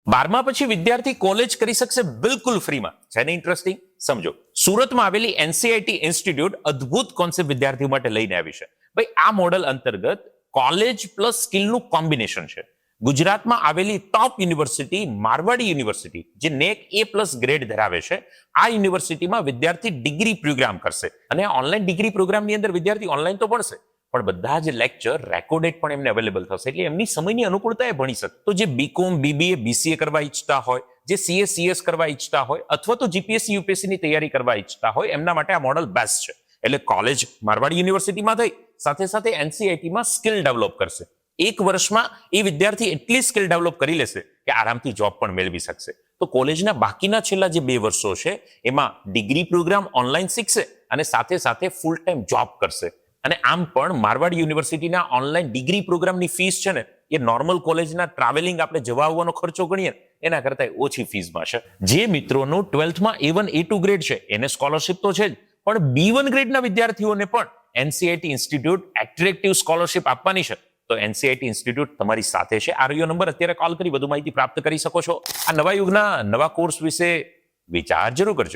12મા પછી વિદ્યાર્થી કોલેજ કરી શકશે બિલકુલ ફ્રીમાં. છે ને ઇન્ટરેસ્ટિંગ? સમજો. સુરતમાં આવેલી એનસીઆઈટી ઇન્સ્ટિટ્યૂટ અદ્ભુત કોન્સેપ્ટ વિદ્યાર્થીઓ માટે લઈને આવી છે. ભાઈ આ મોડલ અંતર્ગત કોલેજ પ્લસ સ્કિલનું કોમ્બિનેશન છે. ગુજરાતમાં આવેલી ટોપ યુનિવર્સિટી મારવાડી યુનિવર્સિટી જે નેક A+ ગ્રેડ ધરાવે છે, આ યુનિવર્સિટીમાં વિદ્યાર્થી ડિગ્રી પ્રોગ્રામ કરશે. અને ઓનલાઈન ડિગ્રી પ્રોગ્રામની અંદર વિદ્યાર્થી ઓનલાઈન તો ભણશે, પણ બધા જ લેક્ચર રેકોર્ડેડ પણ એમને અવેલેબલ થશે, એટલે એમની સમયની અનુકૂળતાએ ભણી શકે. તો જે બીકોમ BBA BCA કરવા ઈચ્છતા હોય, જે CS કરવા ઈચ્છતા હોય, અથવા તો GPSC UPSC ની તૈયારી કરવા ઈચ્છતા હોય, એમના માટે આ મોડલ બેસ્ટ છે. એટલે કોલેજ મારવાડી યુનિવર્સિટીમાં થઈ સાથે સાથે NCIT-માં સ્કિલ ડેવલપ કરશે. 1 વર્ષમાં એ વિદ્યાર્થી એટલી સ્કિલ ડેવલપ કરી લેશે કે આરામથી જોબ પણ મેળવી શકશે. તો કોલેજના બાકીના છેલ્લા જે 2 વર્ષો છે એમાં ડિગ્રી પ્રોગ્રામ ઓનલાઈન શીખશે અને સાથે સાથે ફૂલ ટાઈમ જોબ કરશે. અને આમ પણ મારવાડ યુનિવર્સિટીના ઓનલાઈન ડિગ્રી પ્રોગ્રામની ફીસ છે ને એ નોર્મલ કોલેજના ટ્રાવેલિંગ આપણે જવા આવવાનો ખર્ચો ગણીએ એના કરતા ઓછી ફીસમાં છે. જે મિત્રોનું 12થમાં A1 A2 ગ્રેડ છે એને સ્કોલરશિપ તો છે જ, પણ B1 ગ્રેડના વિદ્યાર્થીઓને પણ NCIT ઇન્સ્ટિટ્યૂટ એટ્રેક્ટિવ સ્કોલરશિપ આપવાની છે. તો NCIT ઇન્સ્ટિટ્યૂટ તમારી સાથે છે. આ રહ્યો નંબર, અત્યારે કોલ કરી વધુ માહિતી પ્રાપ્ત કરી શકો છો. આ નવા યુગના નવા કોર્સ વિશે વિચાર જરૂર કરજો.